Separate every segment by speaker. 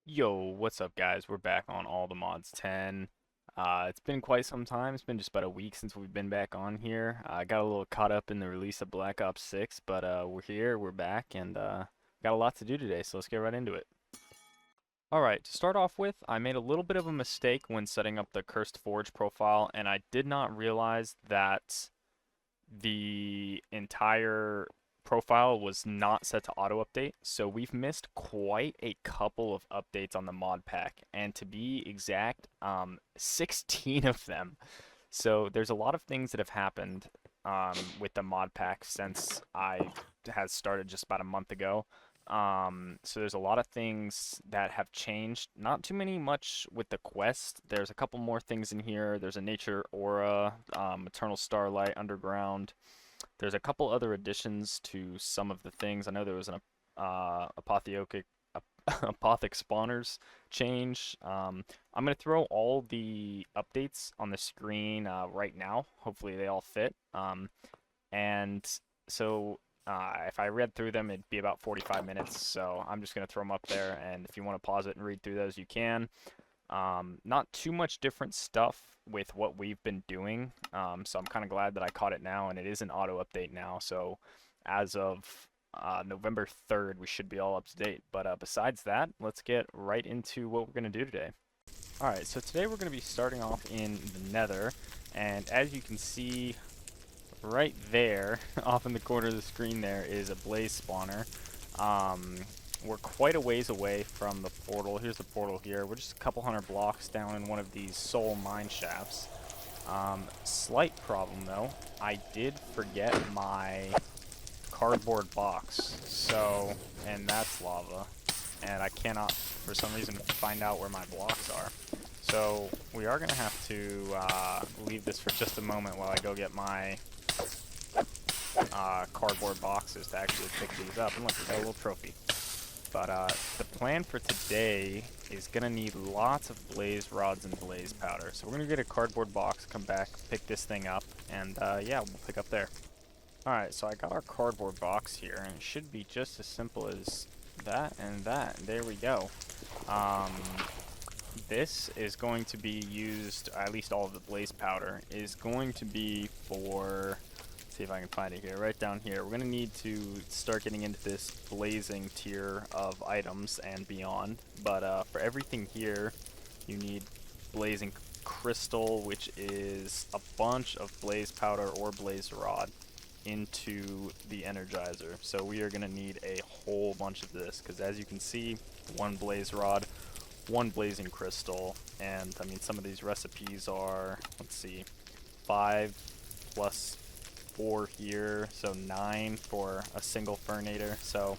Speaker 1: Yo, what's up, guys? We're back on All the Mods 10. It's been quite some time. It's been just about a week since we've been back on here. I got a little caught up in the release of Black Ops 6, but we're here, we're back, and got a lot to do today, so let's get right into it. Alright, to start off with, I made a little bit of a mistake when setting up the Cursed Forge profile, and I did not realize that the entire profile was not set to auto update, so we've missed quite a couple of updates on the mod pack, and to be exact, 16 of them. So there's a lot of things that have happened with the mod pack since I has started just about a month ago. So there's a lot of things that have changed. Not too many much with the quest. There's a couple more things in here. There's a nature aura, eternal starlight, underground. There's a couple other additions to some of the things. I know there was an apotheotic apothic spawners change. I'm gonna throw all the updates on the screen right now. Hopefully they all fit. And so if I read through them, it'd be about 45 minutes. So I'm just gonna throw them up there, and if you want to pause it and read through those, you can. Not too much different stuff with what we've been doing. So I'm kind of glad that I caught it now, and it is an auto update now. So as of November 3rd, we should be all up to date. But besides that, let's get right into what we're going to do today. Alright, so today we're going to be starting off in the Nether. And as you can see right there, off in the corner of the screen there, is a blaze spawner. Um, we're quite a ways away from the portal. Here's the portal here. We're just a couple hundred blocks down in one of these soul mine shafts. Slight problem though. I did forget my cardboard box. So, and that's lava. And I cannot, for some reason, find out where my blocks are. So, we are going to have to leave this for just a moment while I go get my cardboard boxes to actually pick these up. And look, we got a little trophy. But the plan for today is going to need lots of blaze rods and blaze powder. So we're going to get a cardboard box, come back, pick this thing up, and yeah, we'll pick up there. Alright, so I got our cardboard box here, and it should be just as simple as that and that. There we go. Um, this is going to be used, at least all of the blaze powder, is going to be for, let's see if I can find it here, right down here. We're going to need to start getting into this blazing tier of items and beyond. But for everything here, you need blazing crystal, which is a bunch of blaze powder or blaze rod into the energizer. So we are going to need a whole bunch of this, because as you can see, one blaze rod, one blazing crystal, and I mean some of these recipes are, let's see, 5 plus 4 here, so 9 for a single furnator. So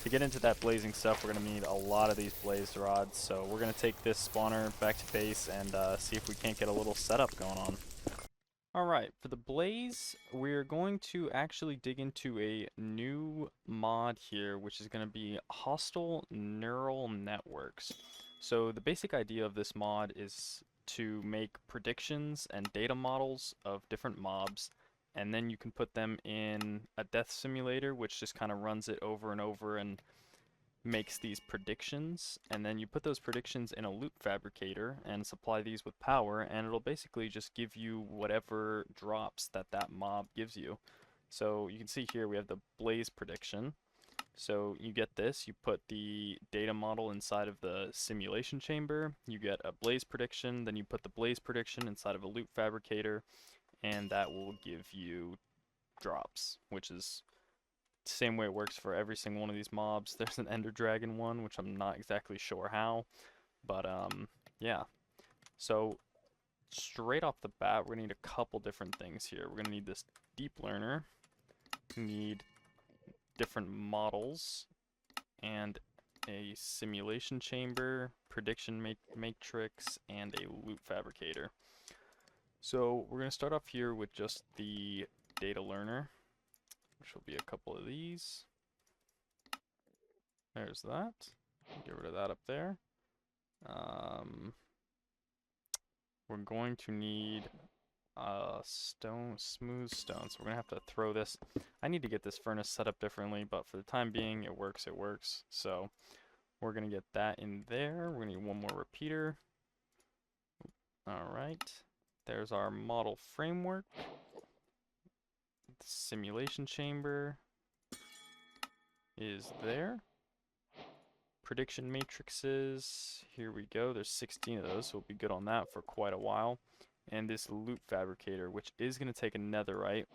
Speaker 1: to get into that blazing stuff, we're going to need a lot of these blaze rods. So we're going to take this spawner back to base and see if we can't get a little setup going on. Alright, for the blaze, we're going to actually dig into a new mod here, which is going to be hostile neural networks. So the basic idea of this mod is to make predictions and data models of different mobs, and then you can put them in a death simulator, which just kind of runs it over and over and makes these predictions, and then you put those predictions in a loop fabricator and supply these with power, and it'll basically just give you whatever drops that that mob gives you. So you can see here we have the blaze prediction. So you get this, you put the data model inside of the simulation chamber, you get a blaze prediction, then you put the blaze prediction inside of a loop fabricator, and that will give you drops, which is same way it works for every single one of these mobs. There's an Ender Dragon one, which I'm not exactly sure how, but yeah. So straight off the bat, we're gonna need a couple different things here. We're gonna need this deep learner, need different models, and a simulation chamber, prediction matrix, and a loop fabricator. So we're gonna start off here with just the data learner, which will be a couple of these. There's that. Get rid of that up there. We're going to need smooth stone. So we're gonna have to throw this. I need to get this furnace set up differently, but for the time being, it works. So We're going to get that in there. We're going to need one more repeater. Alright. There's our model framework. The simulation chamber is there. Prediction matrices. Here we go. There's 16 of those, so we'll be good on that for quite a while. And this loop fabricator, which is going to take a netherite,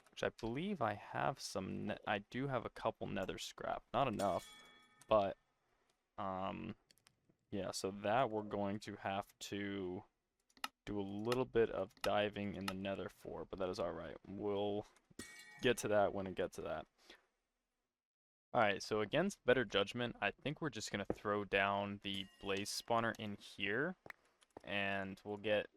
Speaker 1: which I believe I have some. I do have a couple nether scrap. Not enough, but yeah. So that we're going to have to do a little bit of diving in the nether for, but that is all right. We'll get to that when it gets to that. Alright, so against better judgment, I think we're just going to throw down the blaze spawner in here, and we'll get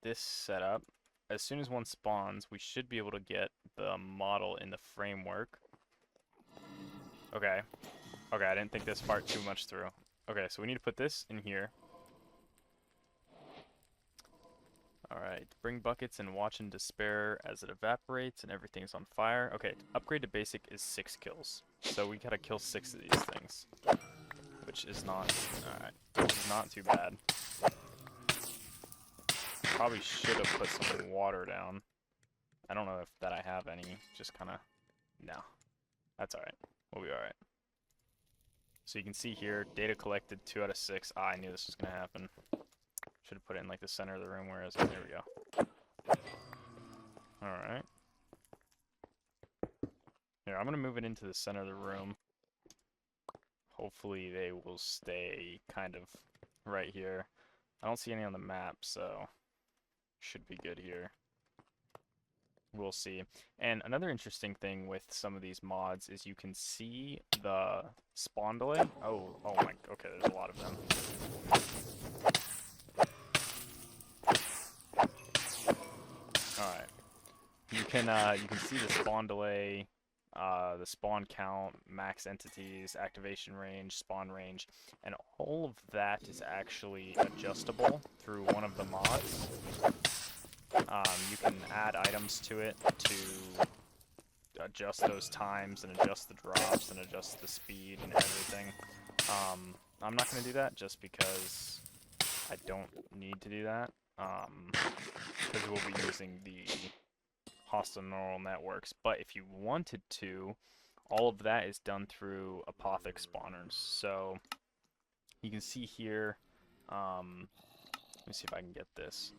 Speaker 1: this set up. As soon as one spawns, we should be able to get the model in the framework. Okay. Okay, I didn't think this part too much through. Okay, so we need to put this in here. Alright, bring buckets and watch in despair as it evaporates and everything's on fire. Okay, upgrade to basic is 6 kills. So we gotta kill 6 of these things. Which is not, alright, not too bad. Probably should have put some water down. I don't know if that I have any, just kinda, no. That's alright, we'll be alright. So you can see here, data collected 2 out of 6. Ah, I knew this was gonna happen. Should have put it in like the center of the room, where is it? There we go. Alright. Here, I'm gonna move it into the center of the room. Hopefully they will stay kind of right here. I don't see any on the map, so should be good here. We'll see. And another interesting thing with some of these mods is you can see the spawn delay. Oh my, okay, there's a lot of them. Alright. You can see the spawn delay, the spawn count, max entities, activation range, spawn range, and all of that is actually adjustable through one of the mods. You can add items to it to adjust those times and adjust the drops and adjust the speed and everything. I'm not going to do that just because I don't need to do that. Because we'll be using the hostile neural networks. But if you wanted to, all of that is done through apothic spawners. So you can see here, let me see if I can get this.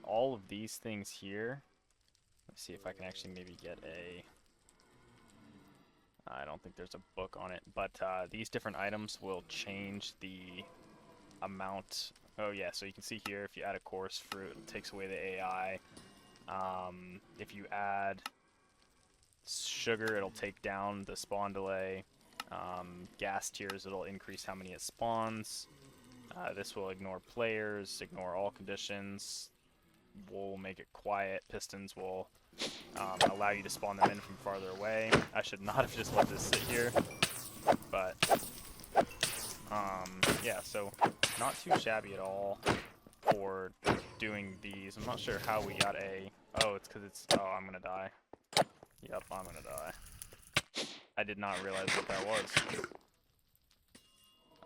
Speaker 1: All of these things here, let's see if I can actually maybe get a, I don't think there's a book on it, but these different items will change the amount. Oh yeah, so you can see here, if you add a chorus fruit, it takes away the AI. If you add sugar, it'll take down the spawn delay. Gas tiers, it'll increase how many it spawns. This will ignore players, ignore all conditions. We'll make it quiet. Pistons will allow you to spawn them in from farther away. I should not have just let this sit here, but yeah, so not too shabby at all for doing these. I'm not sure how we got a, oh, it's because it's, oh, I'm gonna die. Yep, I'm gonna die. I did not realize what that was.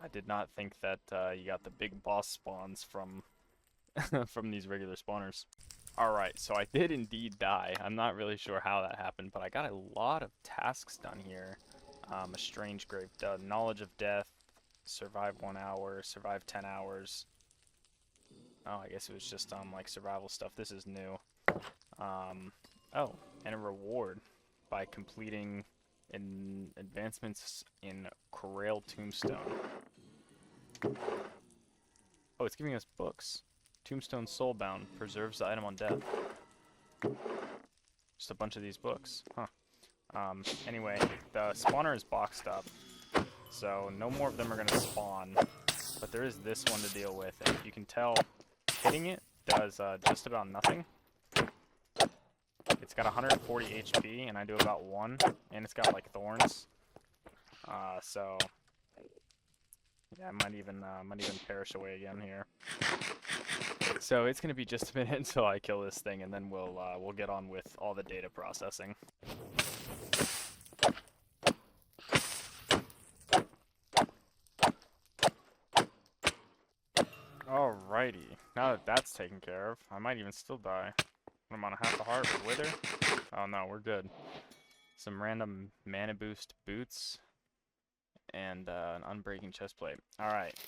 Speaker 1: I did not think that you got the big boss spawns from from these regular spawners. Alright, so I did indeed die. I'm not really sure how that happened, but I got a lot of tasks done here. A strange grave, knowledge of death, survive 1 hour, survive 10 hours. Oh, I guess it was just like survival stuff. This is new. Oh, and a reward by completing advancements in Corral Tombstone. Oh, it's giving us books. Tombstone Soulbound preserves the item on death. Just a bunch of these books, huh? Anyway, the spawner is boxed up, so no more of them are gonna spawn. But there is this one to deal with, and you can tell hitting it does just about nothing. It's got 140 HP, and I do about 1, and it's got like thorns. So yeah, I might even perish away again here. So it's gonna be just a minute until I kill this thing, and then we'll get on with all the data processing. Alrighty, now that that's taken care of, I might even still die. I'm on a half a heart with Wither. Oh no, we're good. Some random mana boost boots and an unbreaking chestplate. Alright.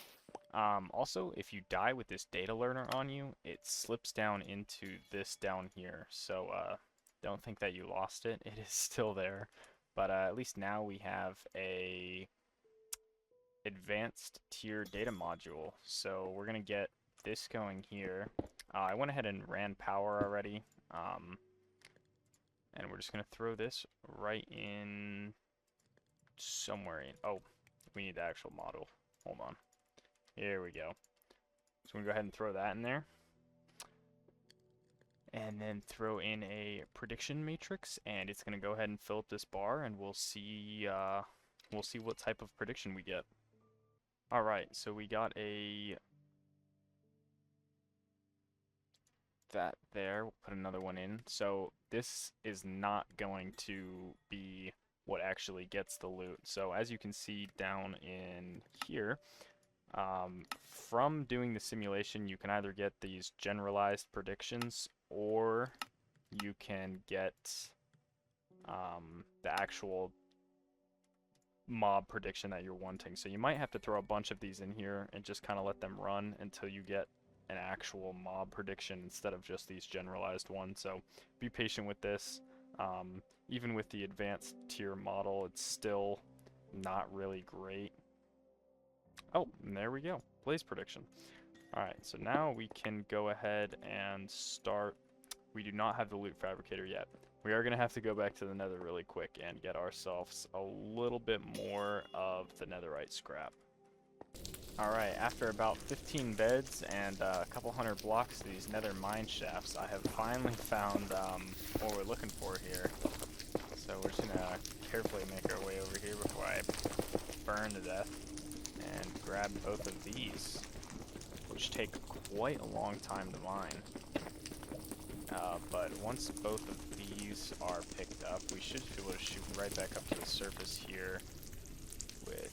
Speaker 1: Also, if you die with this data learner on you, it slips down into this down here. So don't think that you lost it. It is still there. But at least now we have a advanced tier data module. So we're going to get this going here. I went ahead and ran Powah already. And we're just going to throw this right in somewhere in... Oh, we need the actual model. Hold on. Here we go. So we're going to go ahead and throw that in there. And then throw in a prediction matrix, and it's going to go ahead and fill up this bar, and we'll see what type of prediction we get. Alright, so we got that there. We'll put another one in. So this is not going to be what actually gets the loot. So as you can see down in here, from doing the simulation, you can either get these generalized predictions, or you can get the actual mob prediction that you're wanting. So you might have to throw a bunch of these in here and just kind of let them run until you get an actual mob prediction instead of just these generalized ones. So be patient with this. Even with the advanced tier model, it's still not really great. Oh, and there we go. Blaze prediction. Alright, so now we can go ahead and start. We do not have the loot fabricator yet. We are going to have to go back to the Nether really quick and get ourselves a little bit more of the netherite scrap. Alright, after about 15 beds and a couple hundred blocks of these nether mine shafts, I have finally found what we're looking for here. So we're just going to carefully make our way over here before I burn to death and grab both of these, which take quite a long time to mine. But once both of these are picked up, we should be able to shoot right back up to the surface here with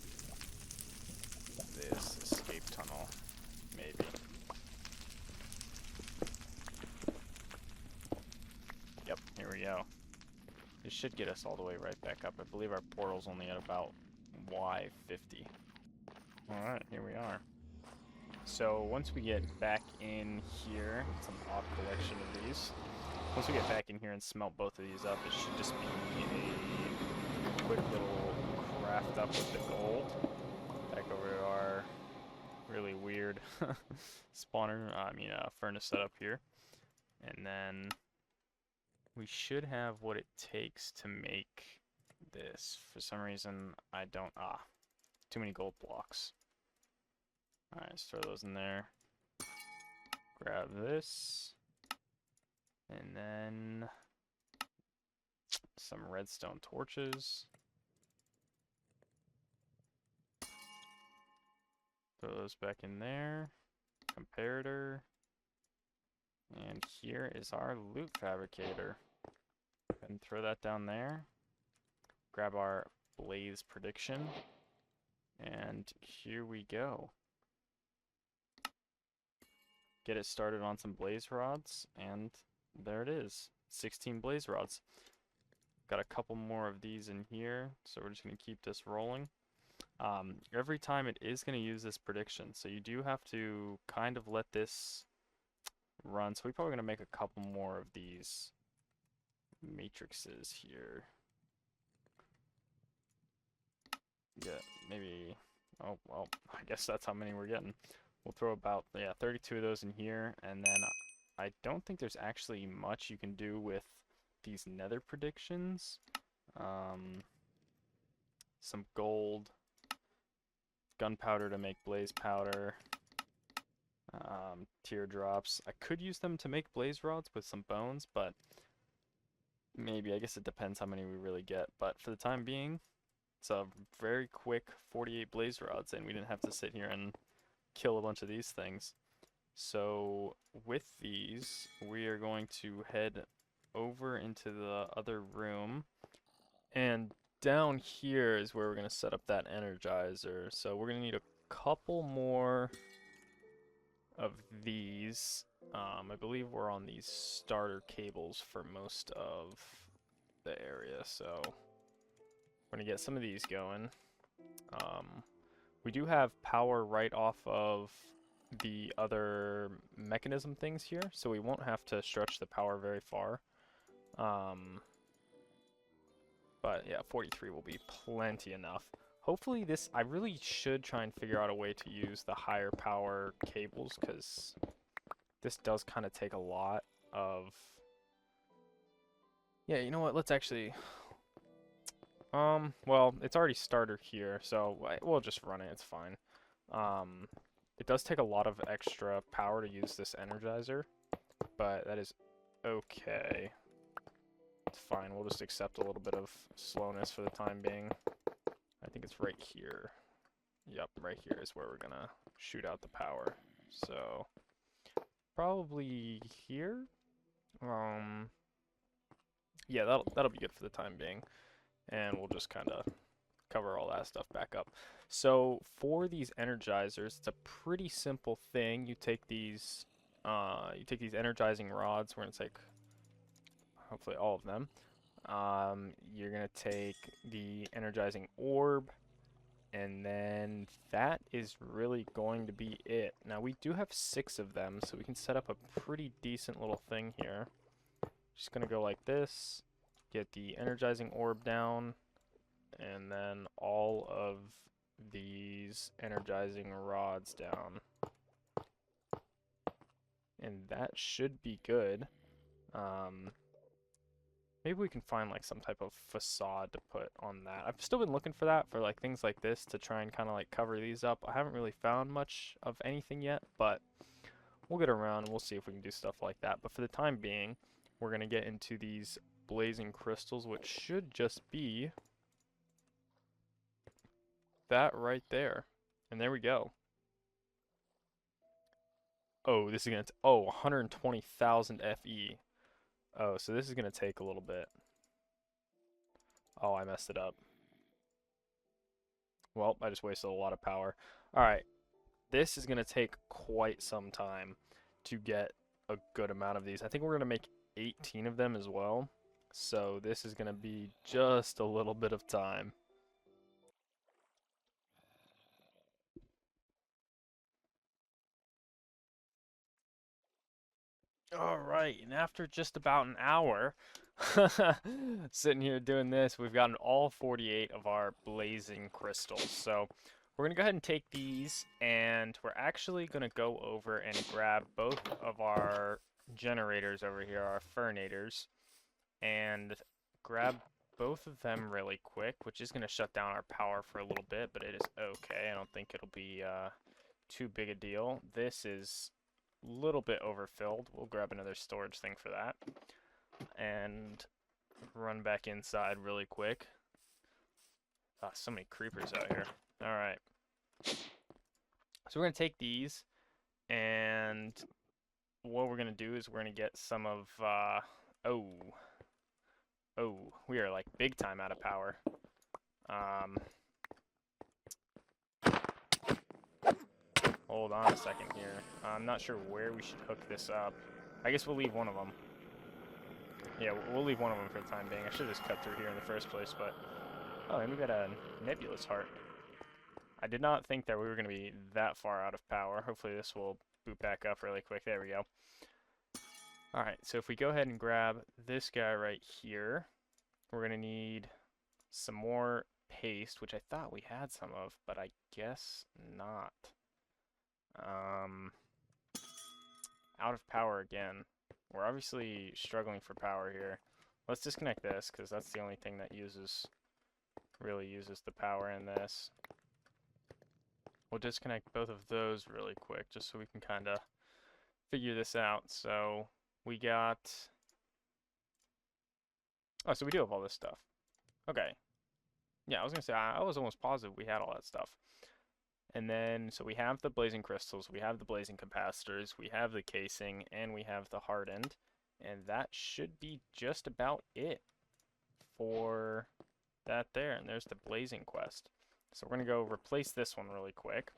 Speaker 1: this escape tunnel, maybe. Yep, here we go. This should get us all the way right back up. I believe our portal's only at about Y50. Alright, here we are. So once we get back in here, some odd collection of these. Once we get back in here and smelt both of these up, it should just be a quick little craft up with the gold. Back over to our really weird spawner, furnace setup here. And then we should have what it takes to make this. For some reason, I don't, too many gold blocks. Alright, let's throw those in there. Grab this. And then some redstone torches. Throw those back in there. Comparator. And here is our loot fabricator. Go ahead and throw that down there. Grab our blaze prediction. And here we go. Get it started on some blaze rods, and there it is. 16 blaze rods. Got a couple more of these in here, so we're just going to keep this rolling. Every time it is going to use this prediction, so you do have to kind of let this run. So we're probably going to make a couple more of these matrices here. Yeah, maybe. Oh, well, I guess that's how many we're getting. We'll throw about, 32 of those in here, and then I don't think there's actually much you can do with these nether predictions. Some gold, gunpowder to make blaze powder, teardrops. I could use them to make blaze rods with some bones, but maybe, I guess it depends how many we really get. But for the time being, it's a very quick 48 blaze rods, and we didn't have to sit here and kill a bunch of these things. So with these, we are going to head over into the other room, and down here is where we're going to set up that energizer. So we're going to need a couple more of these. I believe we're on these starter cables for most of the area, so we're going to get some of these going. We do have power right off of the other mechanism things here, so we won't have to stretch the power very far. But yeah, 43 will be plenty enough. Hopefully this, I really should try and figure out a way to use the higher power cables, because this does kind of take a lot of... Yeah, you know what, let's actually... well, it's already starter here, so we'll just run it, it's fine. It does take a lot of extra power to use this energizer, but that is okay. It's fine, we'll just accept a little bit of slowness for the time being. I think it's right here. Yep, right here is where we're gonna shoot out the power. So, probably here? Yeah, that'll be good for the time being. And we'll just kind of cover all that stuff back up. So, for these energizers, it's a pretty simple thing. You take these energizing rods, we're gonna take hopefully all of them. You're gonna take the energizing orb, and then that is really going to be it. Now we do have 6 of them, so we can set up a pretty decent little thing here. Just gonna go like this, get the energizing orb down, and then all of these energizing rods down. And that should be good. Maybe we can find like some type of facade to put on that. I've still been looking for that for like things like this to try and kind of like cover these up. I haven't really found much of anything yet, but we'll get around and we'll see if we can do stuff like that. But for the time being, we're going to get into these blazing crystals, which should just be that right there. And there we go. Oh, this is going to, 120,000 FE. Oh, so this is going to take a little bit. Oh, I messed it up. Well, I just wasted a lot of power. Alright, this is going to take quite some time to get a good amount of these. I think we're going to make 18 of them as well. So this is going to be just a little bit of time. Alright, and after just about an hour sitting here doing this, we've gotten all 48 of our blazing crystals. So we're going to go ahead and take these, and we're actually going to go over and grab both of our generators over here, our furnators, and grab both of them really quick, which is going to shut down our power for a little bit, but it is okay. I don't think it'll be too big a deal. This is little bit overfilled. We'll grab another storage thing for that and run back inside really quick. So many creepers out here. Alright, so we're gonna take these, and what we're gonna do is we're gonna get some of we are like big time out of power. Hold on a second here. I'm not sure where we should hook this up. I guess we'll leave one of them. Yeah, we'll leave one of them for the time being. I should have just cut through here in the first place, but... Oh, and we got a nebulous heart. I did not think that we were going to be that far out of power. Hopefully this will boot back up really quick. There we go. Alright, so if we go ahead and grab this guy right here, we're going to need some more paste, which I thought we had some of, but I guess not. Out of power again. We're obviously struggling for power here. Let's disconnect this, because that's the only thing that really uses the power in this. We'll disconnect both of those really quick, just so we can kind of figure this out. So we got... Oh, so we do have all this stuff. Okay. Yeah, I was going to say, I was almost positive we had all that stuff. And then, so we have the blazing crystals, we have the blazing capacitors, we have the casing, and we have the hardened. And that should be just about it for that there. And there's the blazing quest. So we're going to go replace this one really quick.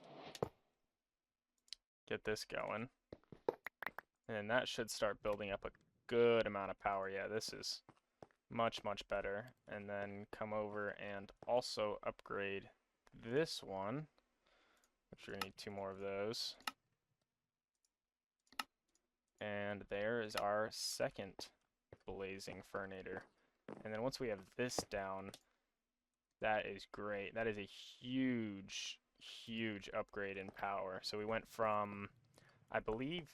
Speaker 1: get this going. And that should start building up a good amount of power. Yeah, this is much, much better. And then come over and also upgrade this one, which we're gonna need 2 more of those. And there is our second blazing furnator. And then once we have this down, that is great. That is a huge, huge upgrade in power. So we went from, I believe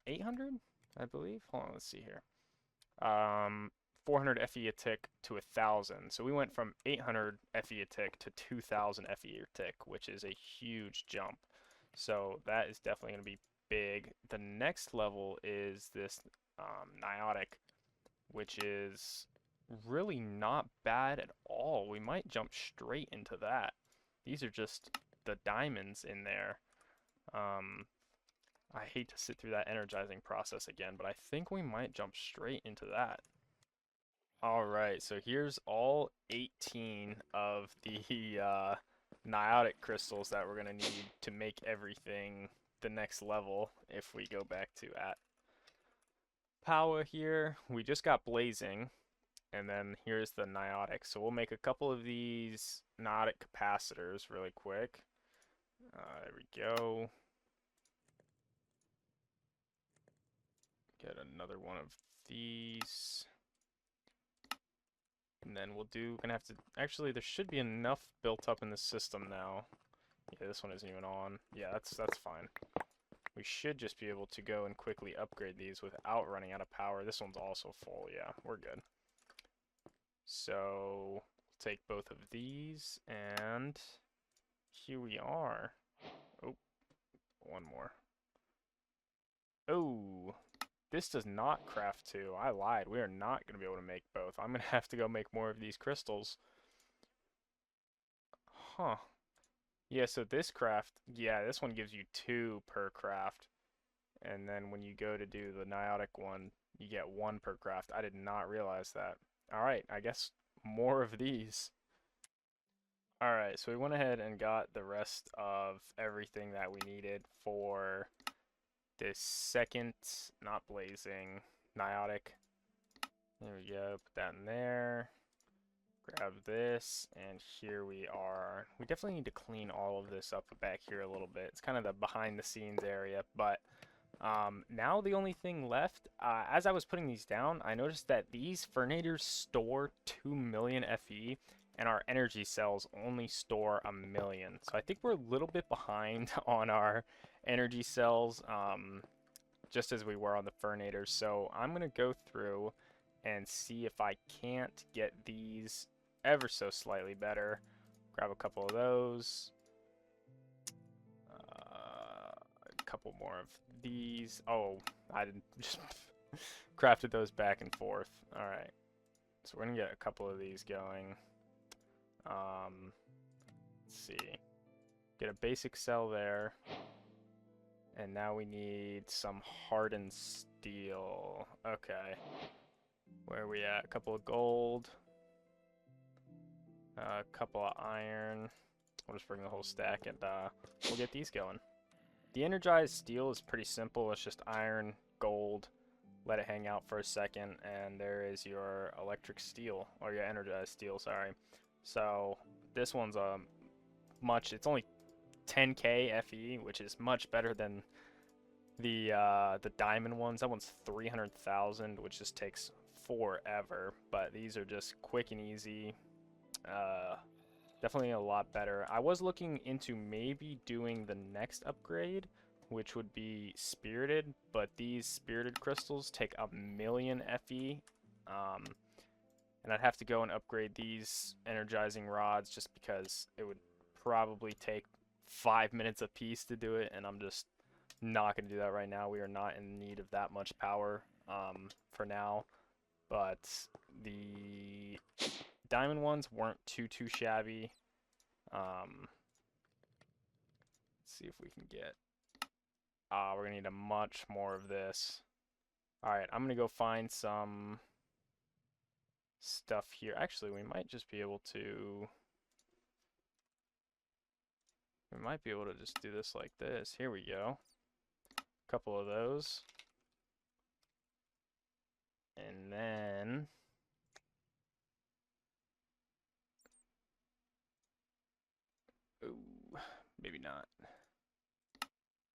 Speaker 1: 800, I believe. Hold on, let's see here. 400 FE a tick to 1,000. So we went from 800 FE a tick to 2,000 FE a tick, which is a huge jump. So that is definitely going to be big. The next level is this Neotic, which is really not bad at all. We might jump straight into that. These are just the diamonds in there. I hate to sit through that energizing process again, but I think we might jump straight into that. Alright, so here's all 18 of the Neotic crystals that we're going to need to make everything the next level if we go back to Powah here. We just got blazing, and then here's the Neotic. So we'll make a couple of these Neotic capacitors really quick. There we go. Get another one of these. And then we're gonna have to, actually there should be enough built up in the system now. Yeah, this one isn't even on. Yeah, that's fine. We should just be able to go and quickly upgrade these without running out of power. This one's also full. Yeah, we're good. So, take both of these, and here we are. Oh, one more. Oh, this does not craft 2. I lied. We are not going to be able to make both. I'm going to have to go make more of these crystals. Huh. Yeah, so this craft, yeah, this one gives you 2 per craft. And then when you go to do the Neotic one, you get 1 per craft. I did not realize that. Alright, I guess more of these. Alright, so we went ahead and got the rest of everything that we needed for this second, not blazing, Neotic. There we go, put that in there. Grab this, and here we are. We definitely need to clean all of this up back here a little bit. It's kind of the behind the scenes area, but now the only thing left, as I was putting these down, I noticed that these furnators store 2 million FE, and our energy cells only store 1 million. So I think we're a little bit behind on our energy cells, just as we were on the furnators. So I'm going to go through and see if I can't get these ever so slightly better. Grab a couple of those. A couple more of these. Oh, I didn't just crafted those back and forth. Alright. So we're going to get a couple of these going. Let's see. Get a basic cell there. And now we need some hardened steel. Okay. Where are we at? A couple of gold. A couple of iron. We'll just bring the whole stack and we'll get these going. The energized steel is pretty simple. It's just iron, gold, let it hang out for a second, and there is your electric steel, or your energized steel, sorry. So this one's it's only 10k FE, which is much better than the diamond ones. That one's 300,000, which just takes forever, but these are just quick and easy. Definitely a lot better. I was looking into maybe doing the next upgrade, which would be spirited, but these spirited crystals take 1 million FE, and I'd have to go and upgrade these energizing rods just because it would probably take 5 minutes a piece to do it, and I'm just not going to do that right now. We are not in need of that much power for now, but the diamond ones weren't too shabby. Let's see if we can get... we're going to need a much more of this. Alright, I'm going to go find some stuff here. Actually, we might just be able to... We might be able to just do this like this. Here we go. A couple of those. And then... Ooh, maybe not.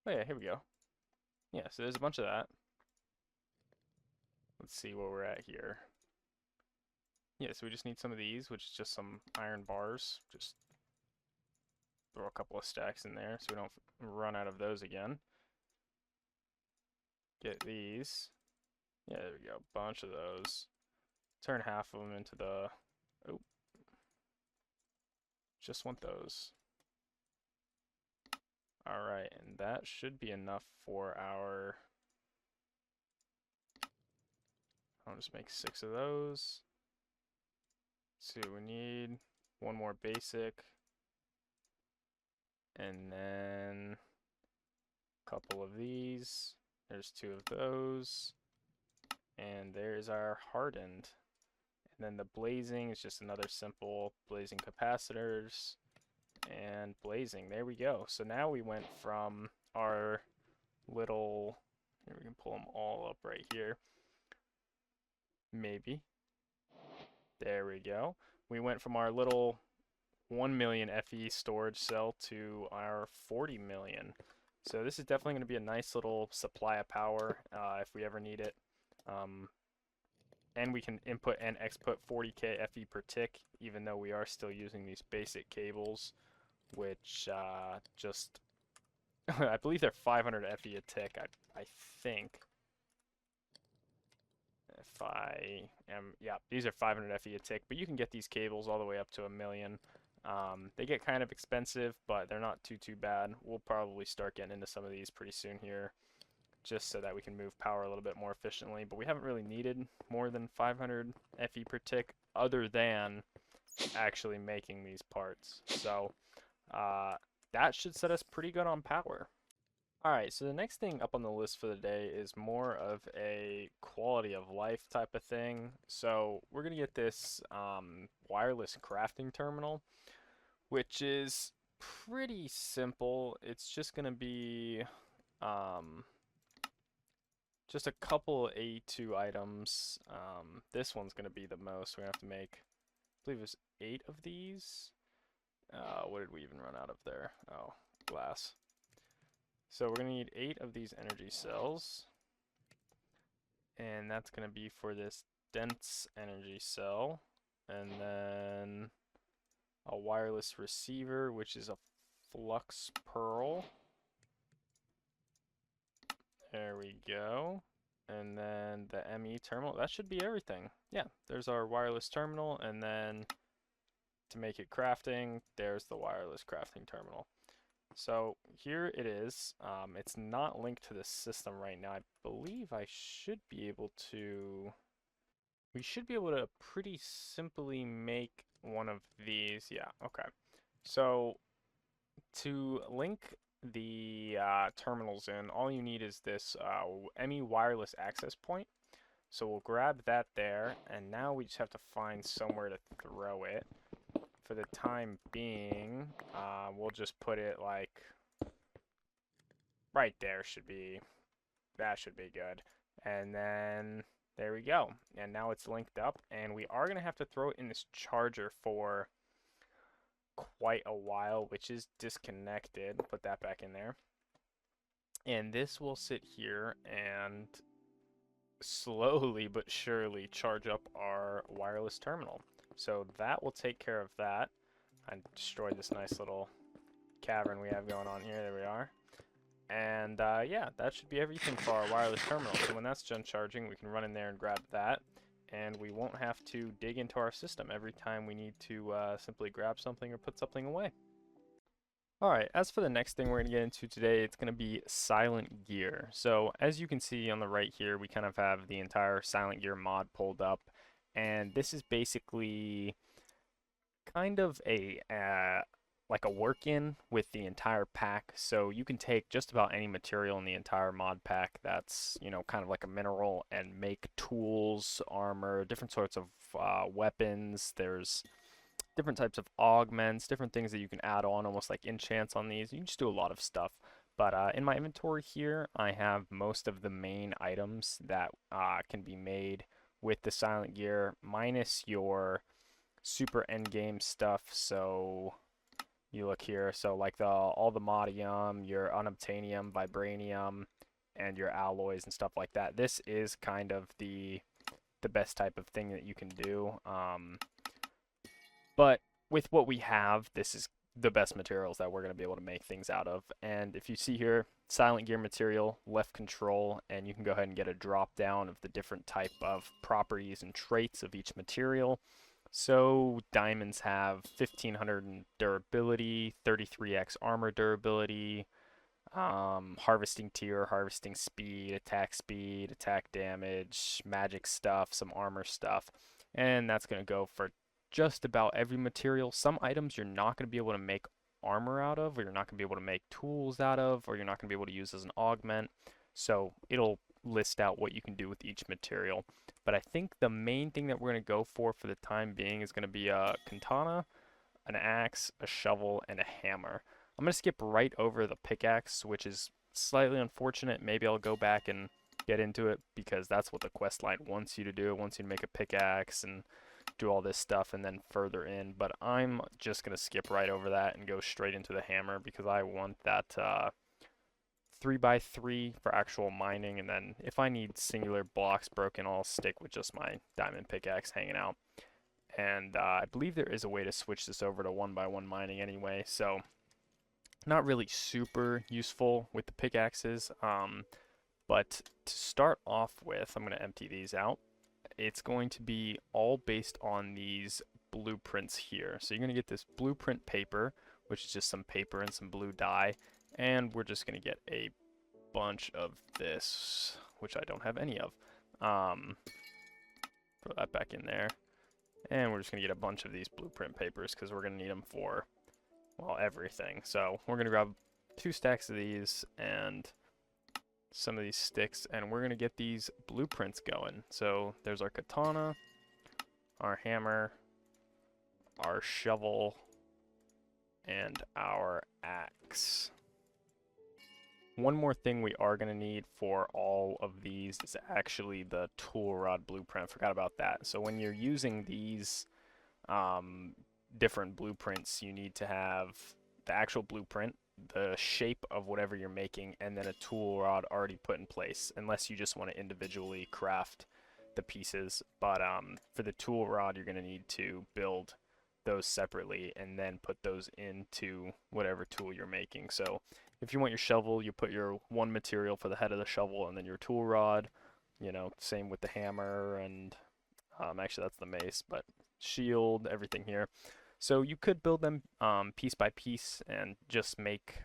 Speaker 1: Oh yeah, here we go. Yeah, so there's a bunch of that. Let's see where we're at here. Yeah, so we just need some of these, which is just some iron bars. Just throw a couple of stacks in there so we don't run out of those again. Get these. Yeah, there we go. Bunch of those. Turn half of them into the... Oh. Just want those. Alright, and that should be enough for our... I'll just make 6 of those. Let's see what we need. One more basic. And then a couple of these. There's 2 of those. And there's our hardened. And then the blazing is just another simple blazing capacitors. And blazing. There we go. So now we went from our little... Here, we can pull them all up right here. Maybe. There we go. We went from our little 1 million FE storage cell to our 40 million. So this is definitely going to be a nice little supply of power if we ever need it. And we can input and output 40k FE per tick, even though we are still using these basic cables, which just, I believe they're 500 FE a tick, I think. If I am, yeah, these are 500 FE a tick, but you can get these cables all the way up to 1 million. They get kind of expensive, but they're not too bad. We'll probably start getting into some of these pretty soon here, just so that we can move power a little bit more efficiently. But we haven't really needed more than 500 FE per tick, other than actually making these parts. So that should set us pretty good on power. Alright, so the next thing up on the list for the day is more of a quality of life type of thing. So we're going to get this wireless crafting terminal, which is pretty simple. It's just going to be just a couple A2 items. This one's going to be the most. We're going to have to make, I believe it was 8 of these. What did we even run out of there? Oh, glass. So we're going to need 8 of these energy cells, and that's going to be for this dense energy cell, and then a wireless receiver, which is a flux pearl. There we go. And then the ME terminal, that should be everything. Yeah, there's our wireless terminal, and then to make it crafting, there's the wireless crafting terminal. So here it is. It's not linked to the system right now. I believe I should be able to... We should be able to pretty simply make one of these. Yeah, okay. So to link the terminals in, all you need is this ME wireless access point. So we'll grab that there, and now we just have to find somewhere to throw it. For the time being, we'll just put it like right there. That should be good. And then there we go. And now it's linked up, and we are going to have to throw it in this charger for quite a while, which is disconnected. Put that back in there. And this will sit here and slowly but surely charge up our wireless terminal. So that will take care of that. I destroyed this nice little cavern we have going on here. There we are. And yeah, that should be everything for our wireless terminal. So when that's done charging, we can run in there and grab that. And we won't have to dig into our system every time we need to simply grab something or put something away. Alright, as for the next thing we're going to get into today, it's going to be silent gear. So as you can see on the right here, we kind of have the entire silent gear mod pulled up. And this is basically kind of a like a work-in with the entire pack. So you can take just about any material in the entire mod pack that's, you know, kind of like a mineral, and make tools, armor, different sorts of weapons. There's different types of augments, different things that you can add on, almost like enchants on these. You can just do a lot of stuff. But in my inventory here, I have most of the main items that can be made with the silent gear, minus your super endgame stuff. So you look here, so like all the modium, your unobtainium, vibranium, and your alloys and stuff like that. This is kind of the best type of thing that you can do. But with what we have, this is the best materials that we're going to be able to make things out of. And if you see here, silent gear material, left control, and you can go ahead and get a drop down of the different type of properties and traits of each material. So diamonds have 1500 in durability, 33x armor durability, harvesting tier, harvesting speed, attack damage, magic stuff, some armor stuff. And that's going to go for just about every material. Some items you're not going to be able to make armor out of, or you're not going to be able to make tools out of, or you're not going to be able to use as an augment. So it'll list out what you can do with each material. But I think the main thing that we're going to go for the time being is going to be a katana, an axe, a shovel, and a hammer. I'm going to skip right over the pickaxe, which is slightly unfortunate. Maybe I'll go back and get into it because that's what the quest line wants you to do. It wants you to make a pickaxe and do all this stuff and then further in. But I'm just going to skip right over that and go straight into the hammer because I want that 3x3 for actual mining. And then if I need singular blocks broken, I'll stick with just my diamond pickaxe hanging out. And I believe there is a way to switch this over to 1x1 mining anyway, so not really super useful with the pickaxes. But to start off with, I'm going to empty these out. It's going to be all based on these blueprints here. So you're going to get this blueprint paper, which is just some paper and some blue dye, and we're just going to get a bunch of this, which I don't have any of. Throw that back in there. And we're just going to get a bunch of these blueprint papers because we're going to need them for, well, everything. So we're going to grab 2 stacks of these and some of these sticks, and we're going to get these blueprints going. So there's our katana, our hammer, our shovel, and our axe. One more thing we are going to need for all of these is actually the tool rod blueprint. Forgot about that. So when you're using these different blueprints, you need to have the actual blueprint, the shape of whatever you're making, and then a tool rod already put in place, unless you just want to individually craft the pieces. But for the tool rod, you're going to need to build those separately and then put those into whatever tool you're making. So if you want your shovel, you put your one material for the head of the shovel and then your tool rod. You know, same with the hammer and actually that's the mace, but shield, everything here. So you could build them piece by piece and just make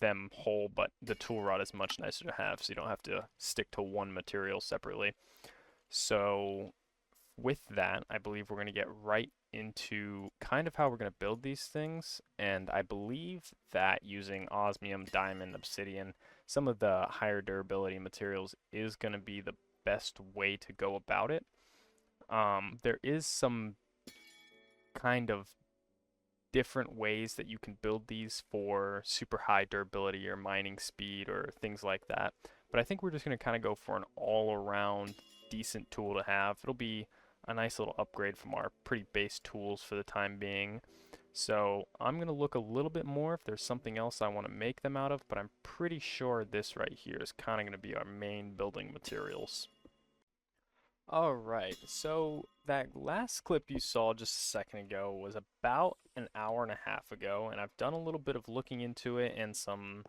Speaker 1: them whole, but the tool rod is much nicer to have, so you don't have to stick to one material separately. So with that, I believe we're going to get right into kind of how we're going to build these things, and I believe that using osmium, diamond, obsidian, some of the higher durability materials is going to be the best way to go about it. There is some kind of different ways that you can build these for super high durability or mining speed or things like that, but I think we're just going to kind of go for an all-around decent tool to have. It'll be a nice little upgrade from our pretty base tools for the time being. So I'm going to look a little bit more if there's something else I want to make them out of, but I'm pretty sure this right here is kind of going to be our main building materials. Alright, so that last clip you saw just a second ago was about an hour and a half ago, and I've done a little bit of looking into it and some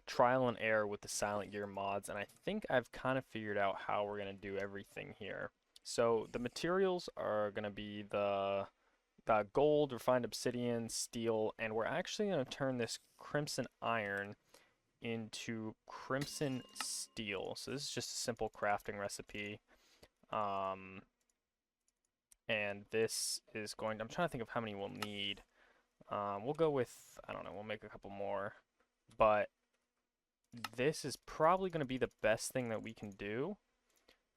Speaker 1: trial and error with the Silent Gear mods, and I think I've kind of figured out how we're going to do everything here. So the materials are going to be the gold, refined obsidian, steel, and we're actually going to turn this crimson iron into crimson steel. So this is just a simple crafting recipe. And this is going to, I'm trying to think of how many we'll need. We'll go with, I don't know, we'll make a couple more. But this is probably going to be the best thing that we can do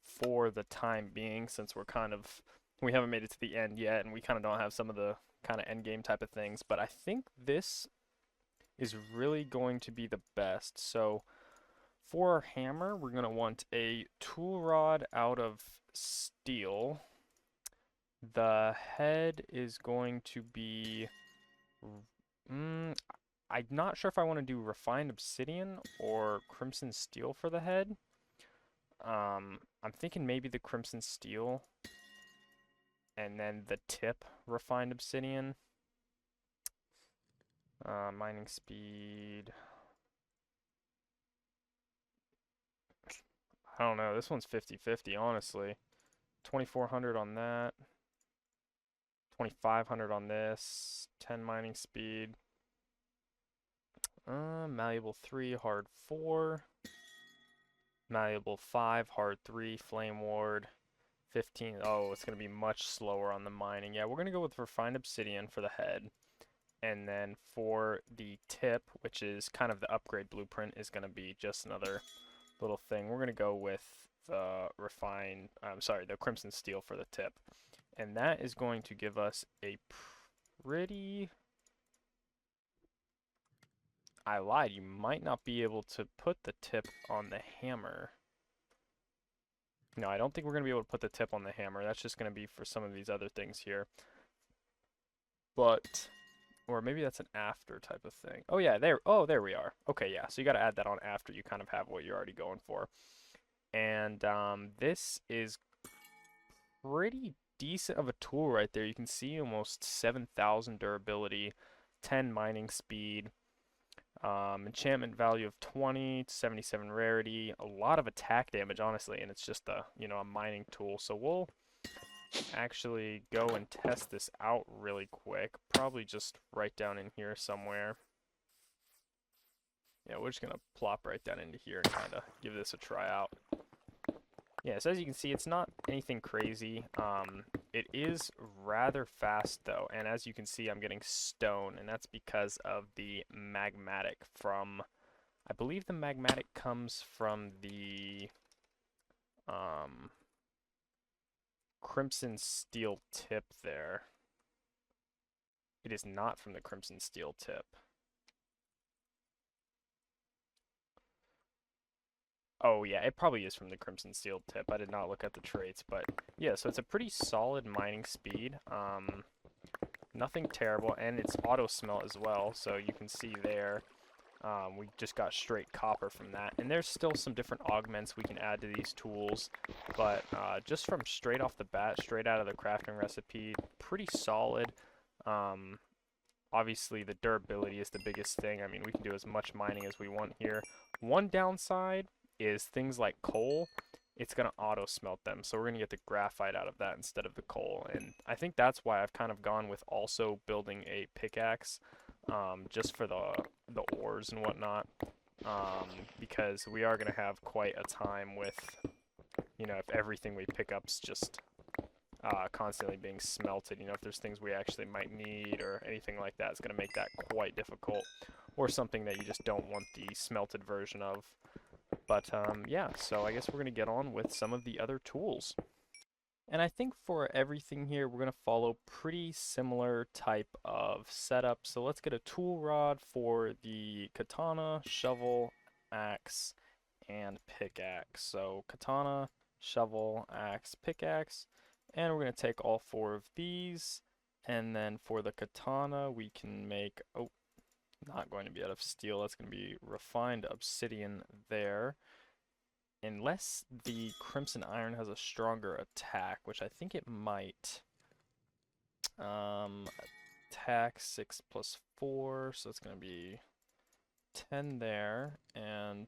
Speaker 1: for the time being, since we're kind of We haven't made it to the end yet, and we kind of don't have some of the kind of end game type of things, but I think this is really going to be the best. So for our hammer, we're going to want a tool rod out of steel. The head is going to be... I'm not sure if I want to do refined obsidian or crimson steel for the head. I'm thinking maybe the crimson steel and then the tip refined obsidian. Mining speed. I don't know. This one's 50-50, honestly. 2400 on that. 2500 on this. 10 mining speed. Malleable 3, hard 4. Malleable 5, hard 3, flame ward. 15. Oh, it's going to be much slower on the mining. Yeah, we're going to go with refined obsidian for the head. And then for the tip, which is kind of the upgrade blueprint, is going to be just another little thing. We're going to go with the the crimson steel for the tip. And that is going to give us a pretty... I lied, you might not be able to put the tip on the hammer. No, I don't think we're going to be able to put the tip on the hammer. That's just going to be for some of these other things here. But, or maybe that's an after type of thing. Oh yeah, there we are. Okay, yeah, so you got to add that on after you kind of have what you're already going for. And this is pretty decent of a tool right there. You can see almost 7,000 durability, 10 mining speed. Enchantment value of 20, 77 rarity, a lot of attack damage, honestly, and it's just a mining tool. So we'll actually go and test this out really quick. Probably just right down in here somewhere. Yeah, we're just gonna plop right down into here and kind of give this a try out. Yeah, so as you can see, it's not anything crazy. It is rather fast though, and as you can see, I'm getting stone, and that's because of the magmatic from, I believe the magmatic comes from the crimson steel tip there. It is not from the crimson steel tip. Oh yeah, it probably is from the crimson steel tip. I did not look at the traits, but yeah, so it's a pretty solid mining speed. Nothing terrible, and it's auto smelt as well, so you can see there. We just got straight copper from that, and there's still some different augments we can add to these tools, but just from straight off the bat, straight out of the crafting recipe, pretty solid. Obviously the durability is the biggest thing. I mean, we can do as much mining as we want here. One downside is things like coal, it's going to auto smelt them. So we're going to get the graphite out of that instead of the coal. And I think that's why I've kind of gone with also building a pickaxe, just for the ores and whatnot. Because we are going to have quite a time with, if everything we pick up's just constantly being smelted. If there's things we actually might need or anything like that, it's going to make that quite difficult. Or something that you just don't want the smelted version of. But yeah, so I guess we're going to get on with some of the other tools. And I think for everything here, we're going to follow pretty similar type of setup. So let's get a tool rod for the katana, shovel, axe, and pickaxe. So katana, shovel, axe, pickaxe. And we're going to take all 4 of these. And then for the katana, we can make... Oh, not going to be out of steel. That's going to be refined obsidian there. Unless the crimson iron has a stronger attack, which I think it might. Attack 6 plus 4, so it's going to be 10 there and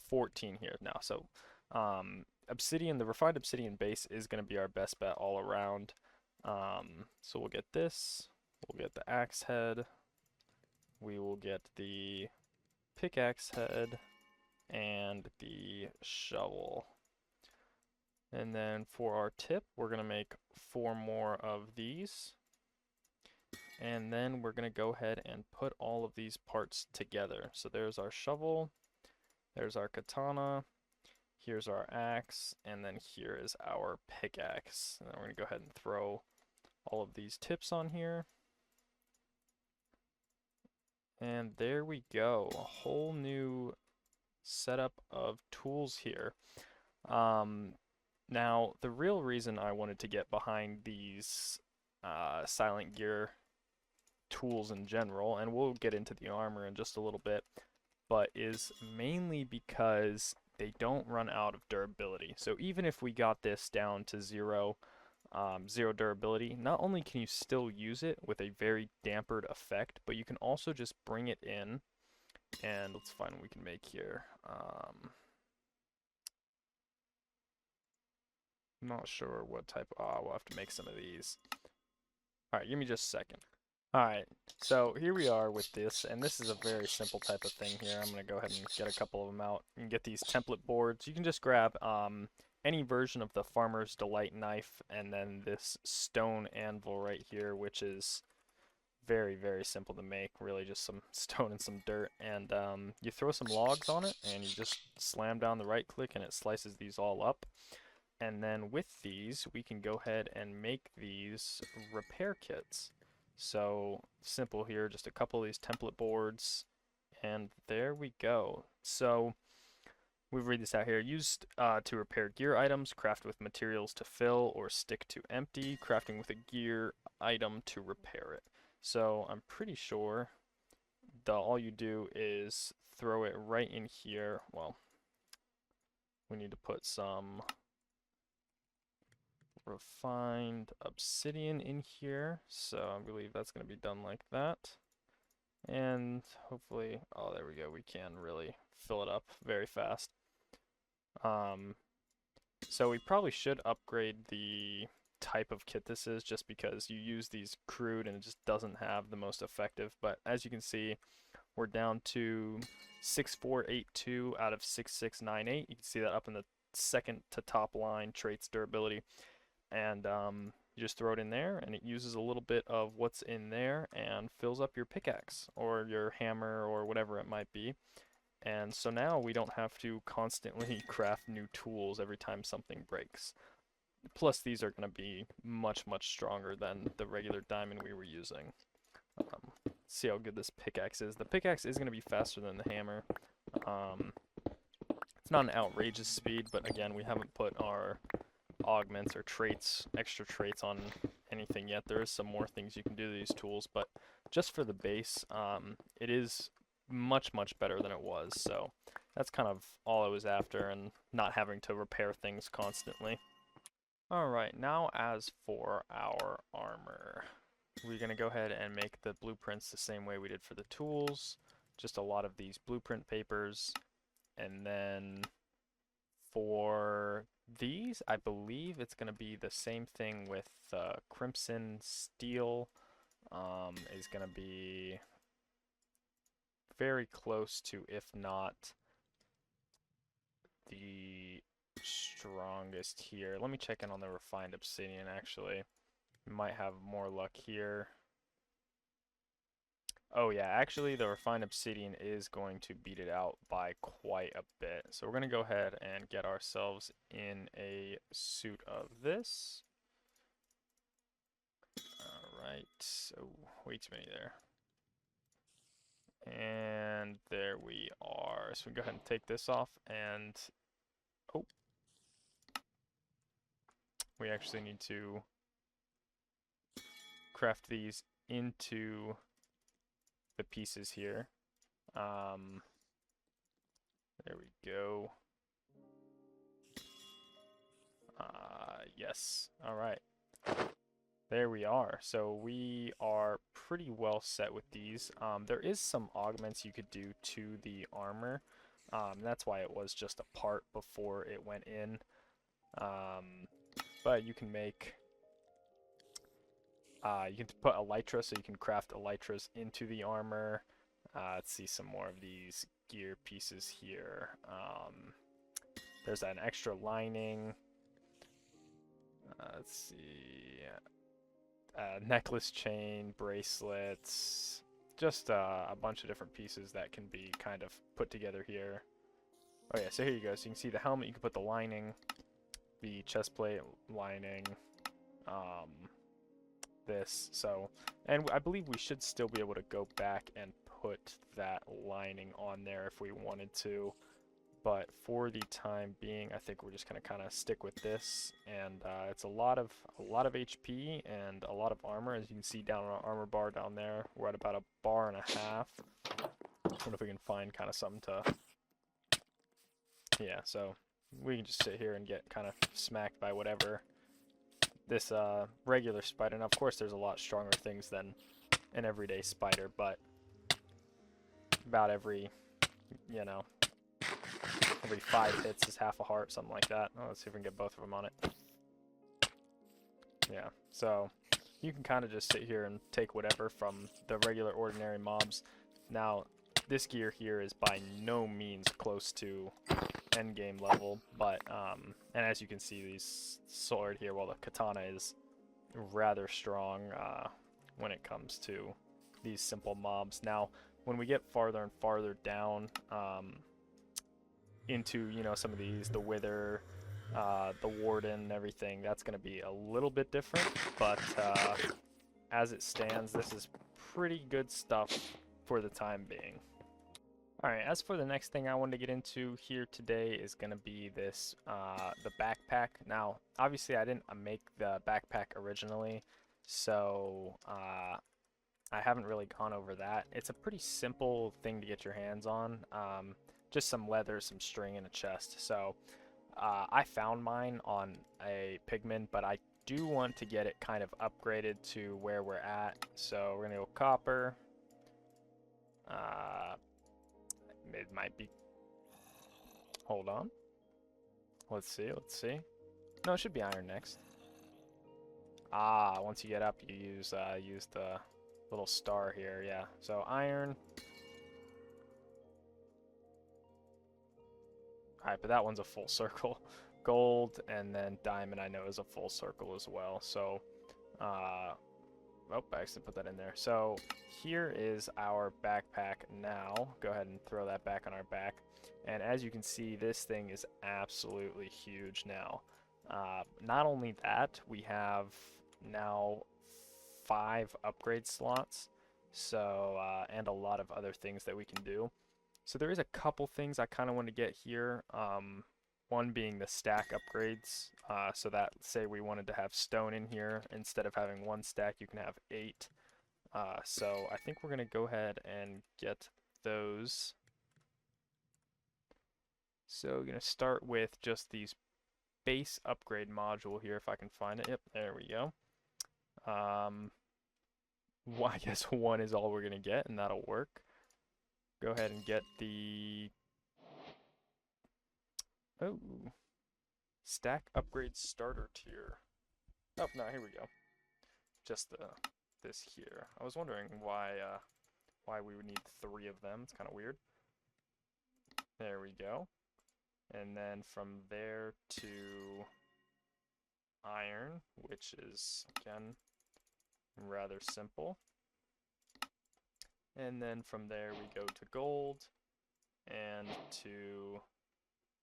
Speaker 1: 14 here now. So obsidian, the refined obsidian base is going to be our best bet all around. So we'll get this. We'll get the axe head. We will get the pickaxe head and the shovel. And then for our tip, we're going to make 4 more of these. And then we're going to go ahead and put all of these parts together. So there's our shovel, there's our katana. Here's our axe, and then here is our pickaxe. And then we're going to go ahead and throw all of these tips on here. And there we go, a whole new setup of tools here. Now, the real reason I wanted to get behind these silent gear tools in general, and we'll get into the armor in just a little bit, but is mainly because they don't run out of durability. So even if we got this down to zero durability, not only can you still use it with a very dampered effect, but you can also just bring it in, and let's find what we can make here. I'm not sure what type. We'll have to make some of these. Alright, give me just a second. Alright, so here we are with this, and this is a very simple type of thing here. I'm going to go ahead and get a couple of them out. You can get these template boards. You can just grab any version of the Farmer's Delight knife, and then this stone anvil right here, which is very, very simple to make. Really just some stone and some dirt, and you throw some logs on it, and you just slam down the right click, and it slices these all up. And then with these, we can go ahead and make these repair kits. So simple here, just a couple of these template boards, and there we go. So we read this out here. Used to repair gear items, craft with materials to fill or stick to empty, crafting with a gear item to repair it. So I'm pretty sure all you do is throw it right in here. Well, we need to put some refined obsidian in here, so I believe that's going to be done like that. And hopefully, oh, there we go, we can really fill it up very fast. So we probably should upgrade the type of kit this is, just because you use these crude and it just doesn't have the most effective. But as you can see, we're down to 6482 out of 6698. You can see that up in the second to top line, traits durability. And you just throw it in there, and it uses a little bit of what's in there and fills up your pickaxe or your hammer or whatever it might be. And so now we don't have to constantly craft new tools every time something breaks. Plus, these are going to be much, much stronger than the regular diamond we were using. See how good this pickaxe is. The pickaxe is going to be faster than the hammer. It's not an outrageous speed, but again, we haven't put our augments or traits, extra traits on anything yet. There is some more things you can do to these tools, but just for the base, it is much, much better than it was. So that's kind of all I was after, and not having to repair things constantly. Alright, now as for our armor, we're going to go ahead and make the blueprints the same way we did for the tools. Just a lot of these blueprint papers, and then for these, I believe it's going to be the same thing with crimson steel. Is going to be very close to, if not the strongest here. Let me check in on the refined obsidian, actually. We might have more luck here. Oh yeah, actually the refined obsidian is going to beat it out by quite a bit. So we're going to go ahead and get ourselves in a suit of this. Alright, oh, way too many there. And there we are. So we go ahead and take this off, and oh, we actually need to craft these into the pieces here. There we go. Yes. All right. There we are. So we are pretty well set with these. There is some augments you could do to the armor. That's why it was just a part before it went in. But you can make... you can put elytra, so you can craft elytras into the armor. Let's see some more of these gear pieces here. There's an extra lining. Let's see... necklace chain, bracelets, just a bunch of different pieces that can be kind of put together here. Oh yeah, so here you go. So you can see the helmet, you can put the lining, the chest plate lining, um, this. So, and I believe we should still be able to go back and put that lining on there if we wanted to. But for the time being, I think we're just gonna kind of stick with this, and it's a lot of HP and a lot of armor. As you can see down on our armor bar down there, we're at about a bar and a half. I wonder if we can find kind of something to, yeah. So we can just sit here and get kind of smacked by whatever this regular spider. And of course, there's a lot stronger things than an everyday spider, but about every, you know, every 5 hits is half a heart, something like that. Oh, let's see if we can get both of them on it. Yeah, so you can kind of just sit here and take whatever from the regular ordinary mobs. Now, this gear here is by no means close to endgame level, but, and as you can see, this sword here, well, the katana is rather strong when it comes to these simple mobs. Now, when we get farther and farther down, into, you know, some of these, the Wither, the Warden, everything, that's going to be a little bit different, but as it stands, this is pretty good stuff for the time being. Alright, as for the next thing I wanted to get into here today is going to be this, the backpack. Now, obviously I didn't make the backpack originally, so I haven't really gone over that. It's a pretty simple thing to get your hands on. Just some leather, some string, and a chest. So I found mine on a pigment, but I do want to get it kind of upgraded to where we're at. So we're gonna go copper. It might be. Hold on. Let's see. Let's see. No, it should be iron next. Ah, once you get up, you use the little star here. Yeah. So iron. Alright, but that one's a full circle. Gold, and then diamond I know is a full circle as well. So, oh, I accidentally put that in there. So, here is our backpack now. Go ahead and throw that back on our back. And as you can see, this thing is absolutely huge now. Not only that, we have now 5 upgrade slots. So, and a lot of other things that we can do. So there is a couple things I kind of want to get here. One being the stack upgrades. So that, say we wanted to have stone in here, instead of having 1 stack, you can have 8. So I think we're going to go ahead and get those. So we're going to start with just these base upgrade module here, if I can find it. Yep, there we go. Well, I guess 1 is all we're going to get, and that'll work. Go ahead and get the stack upgrade starter tier. Oh no, here we go. Just this here. I was wondering why we would need 3 of them. It's kind of weird. There we go. And then from there to iron, which is again rather simple. And then from there we go to gold and to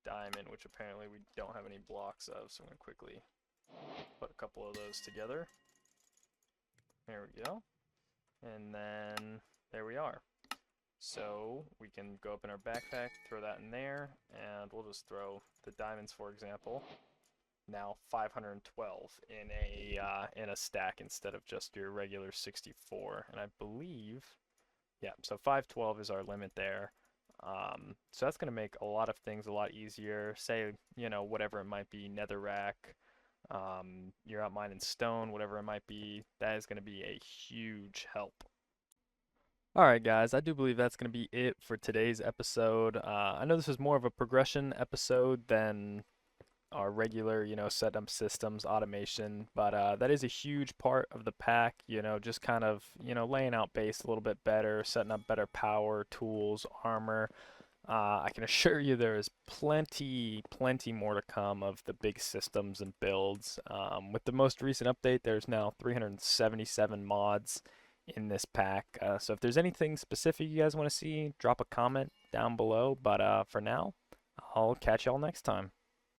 Speaker 1: diamond, which apparently we don't have any blocks of, so I'm going to quickly put a couple of those together. There we go. And then there we are. So we can go up in our backpack, throw that in there, and we'll just throw the diamonds, for example. Now 512 in a stack instead of just your regular 64. And I believe, yeah, so 512 is our limit there. So that's going to make a lot of things a lot easier. Say, you know, whatever it might be, netherrack, you're out mining stone, whatever it might be, that is going to be a huge help. Alright guys, I do believe that's going to be it for today's episode. I know this is more of a progression episode than our regular, you know, setup systems, automation, but that is a huge part of the pack, you know, just kind of, you know, laying out base a little bit better, setting up better power, tools, armor. I can assure you there is plenty more to come of the big systems and builds. With the most recent update, there's now 377 mods in this pack. So if there's anything specific you guys want to see, drop a comment down below. But for now, I'll catch y'all next time.